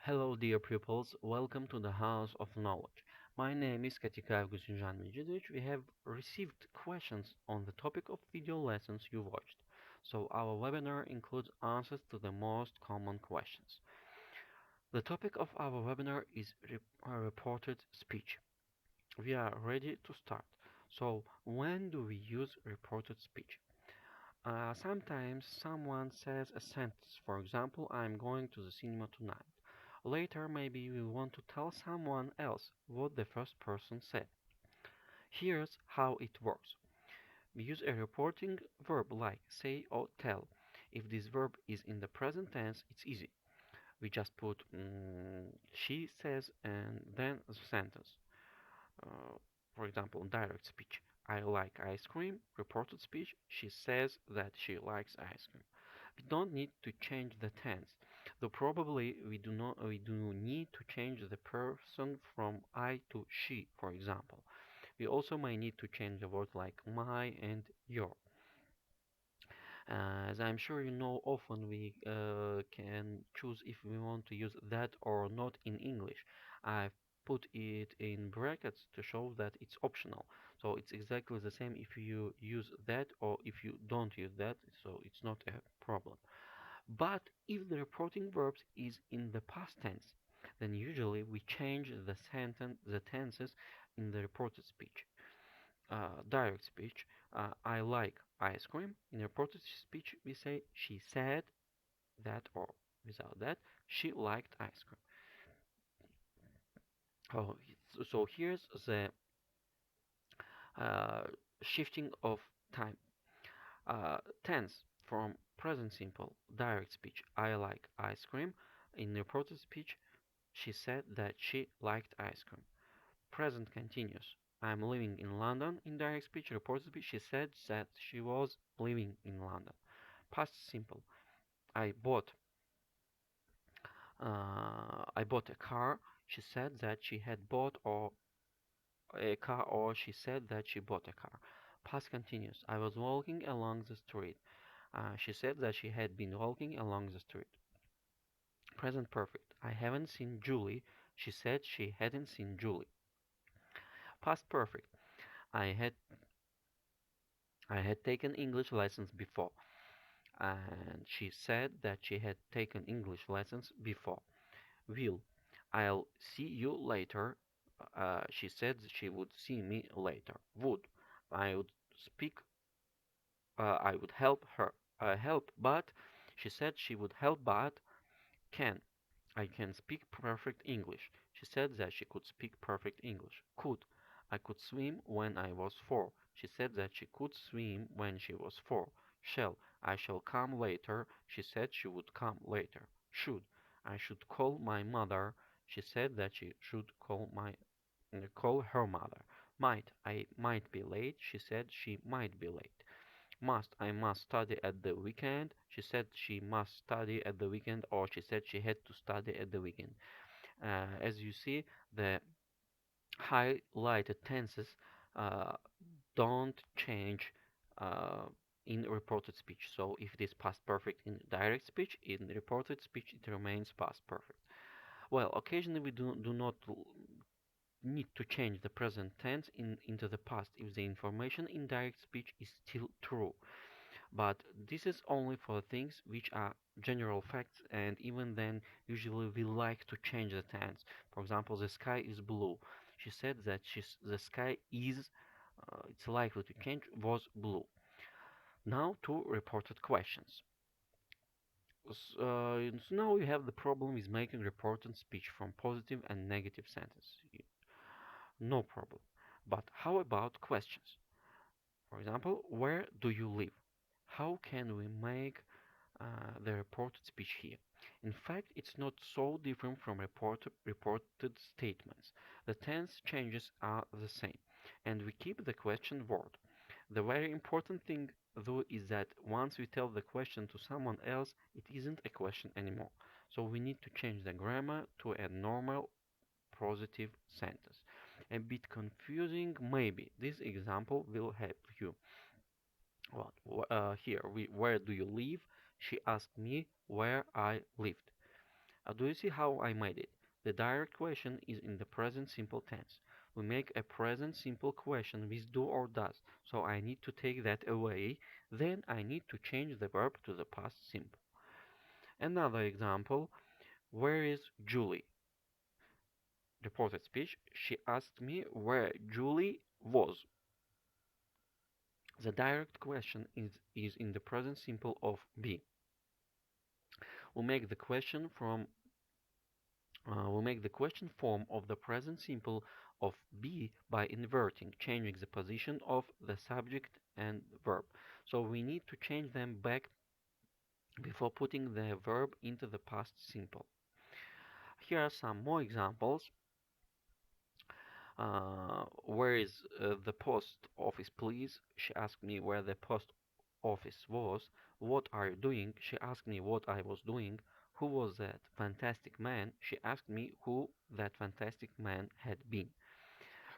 Hello, dear pupils. Welcome to the House of Knowledge. My name is Katekaev Г.М. We have received questions on the topic of video lessons you watched. So our webinar includes answers to the most common questions. The topic of our webinar is reported speech. We are ready to start. So when do we use reported speech? Sometimes someone says a sentence. For example, I'm going to the cinema tonight. Later, maybe we want to tell someone else what the first person said. Here's how it works. We use a reporting verb like say or tell. If this verb is in the present tense, it's easy. We just put she says and then a sentence. Uh, for example, direct speech. I like ice cream. Reported speech. She says that she likes ice cream. We don't need to change the tense, though probably we do need to change the person from I to she, for example. We also may need to change the words like my and your. As I'm sure you know, often we can choose if we want to use that or not in English. I've put it in brackets to show that it's optional. So it's exactly the same if you use that or if you don't use that, so it's not a problem. But if the reporting verb is in the past tense, then usually we change the tenses in the reported speech. Direct speech, I like ice cream. In reported speech, we say she said that, or without that, she liked ice cream. Oh, so here's the uh, shifting of time. Tense from present simple, direct speech, I like ice cream. In reported speech, she said that she liked ice cream. Present continuous. I'm living in London. In direct speech, reported speech, she said that she was living in London. Past simple. I bought. I bought a car. She said that she had bought or a car, or she said that she bought a car. Past continuous. I was walking along the street. She said that she had been walking along the street. Present perfect. I haven't seen Julie. She said she hadn't seen Julie. Past perfect. I had I had taken English lessons before, and she said that she had taken English lessons before. Will, I'll see you later. She said she would see me later. Would, I would speak. I would help her. Help, but she said she would help, but can. I can speak perfect English. She said that she could speak perfect English. Could. I could swim when I was 4. She said that she could swim when she was 4. Shall. I shall come later. She said she would come later. Should. I should call my mother. She said that she should call her mother. Might. I might be late. She said she might be late. Must. I must study at the weekend. She said she must study at the weekend, or she said she had to study at the weekend. As you see, the highlighted tenses uh, don't change uh, in reported speech. So if it is past perfect in direct speech, in reported speech it remains past perfect. Well, occasionally we do not need to change the present tense into the past if the information in direct speech is still true. But this is only for things which are general facts, and even then, usually we like to change the tense. For example, the sky is blue. She said that the sky is, it's likely to change, was blue. Now to reported questions. So now we have the problem with making reported speech from positive and negative sentences. No problem. But how about questions? For example, where do you live? How can we make the reported speech here? In fact, it's not so different from reported statements. The tense changes are the same, and we keep the question word. The very important thing, though, is that once we tell the question to someone else, it isn't a question anymore. So we need to change the grammar to a normal positive sentence. A bit confusing, maybe. This example will help you. Well, here, where do you live? She asked me where I lived. Do you see how I made it? The direct question is in the present simple tense. We make a present simple question with do or does, so I need to take that away. Then I need to change the verb to the past simple. Another example, where is Julie? Reported speech, she asked me where Julie was. The direct question is in the present simple of be. We make the question from we make the question form of the present simple of be by inverting, changing the position of the subject and verb. So we need to change them back before putting the verb into the past simple. Here are some more examples. Where is the post office, please? She asked me where the post office was. What are you doing? She asked me what I was doing. Who was that fantastic man? She asked me who that fantastic man had been.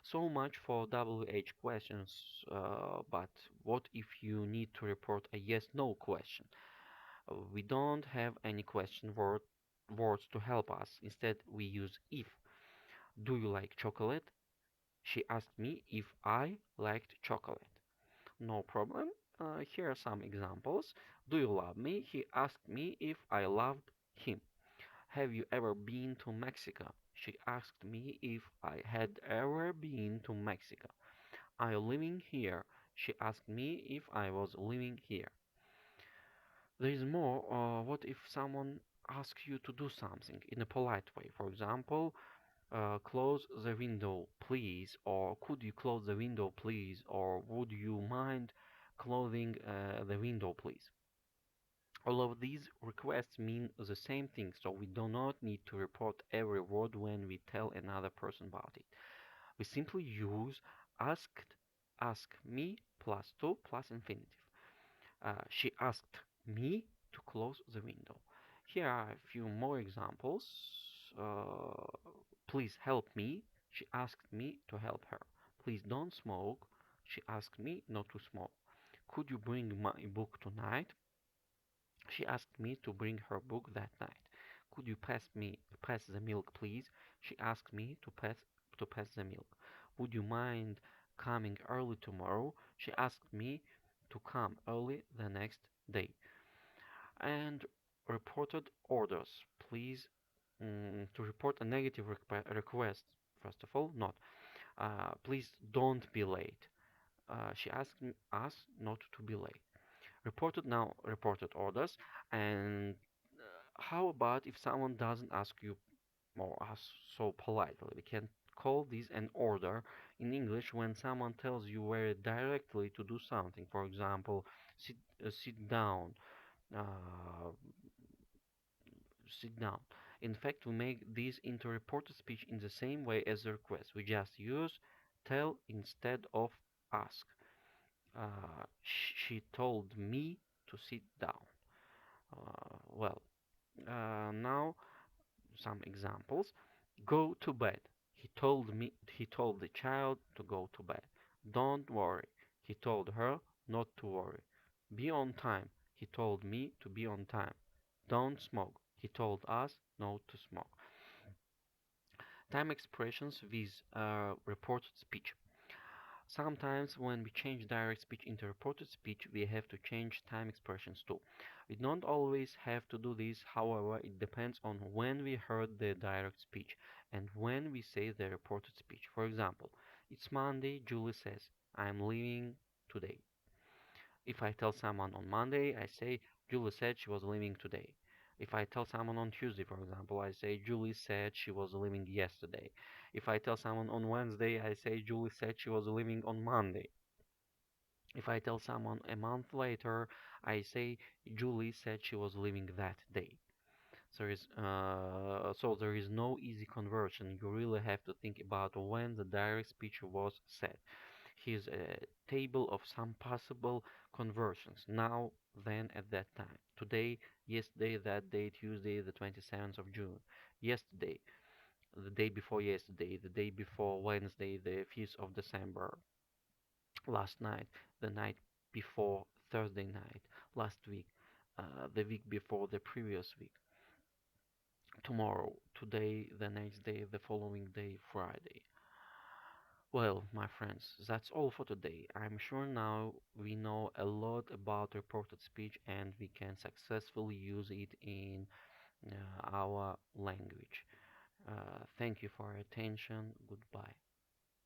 So much for WH questions, but what if you need to report a yes-no question? We don't have any words to help us. Instead, we use if. Do you like chocolate? She asked me if I liked chocolate. No problem. Here are some examples. Do you love me? He asked me if I loved him. Have you ever been to Mexico? She asked me if I had ever been to Mexico. Are you living here? She asked me if I was living here. There is more. What if someone asks you to do something in a polite way? For example, close the window, please, or could you close the window, please, or would you mind closing the window, please? All of these requests mean the same thing, so we do not need to report every word when we tell another person about it. We simply use asked, ask me plus to plus infinitive. She asked me to close the window. Here are a few more examples. Uh, Please help me. She asked me to help her. Please don't smoke. She asked me not to smoke. Could you bring my book tonight? She asked me to bring her book that night. Could you pass the milk, please? She asked me to pass the milk. Would you mind coming early tomorrow? She asked me to come early the next day. And reported orders, please. To report a negative request, first of all, not. Please don't be late. She asked us not to be late. Reported orders. And how about if someone doesn't ask you or ask so politely? We can call this an order in English when someone tells you very directly to do something. For example, sit down, uh, sit down. In fact, we make this into reported speech in the same way as the request. We just use tell instead of ask. She told me to sit down. Well, now some examples. Go to bed. He told the child to go to bed. Don't worry. He told her not to worry. Be on time. He told me to be on time. Don't smoke. He told us not to smoke. Time expressions with reported speech. Sometimes when we change direct speech into reported speech, we have to change time expressions too. We don't always have to do this, however, it depends on when we heard the direct speech and when we say the reported speech. For example, it's Monday, Julie says, I'm leaving today. If I tell someone on Monday, I say, Julie said she was leaving today. If I tell someone on Tuesday, for example, I say, Julie said she was leaving yesterday. If I tell someone on Wednesday, I say, Julie said she was leaving on Monday. If I tell someone a month later, I say, Julie said she was leaving that day. So there is no easy conversion. You really have to think about when the direct speech was said. Here's a table of some possible conversions. Now, then, at that time. Today, yesterday, that day, Tuesday, the 27th of June. Yesterday, the day before yesterday, the day before Wednesday, the 5th of December. Last night, the night before Thursday night. Last week, the week before the previous week. tomorrow, today, the next day, the following day, Friday. Well, my friends, that's all for today. I'm sure now we know a lot about reported speech and we can successfully use it in our language. Thank you for your attention. Goodbye.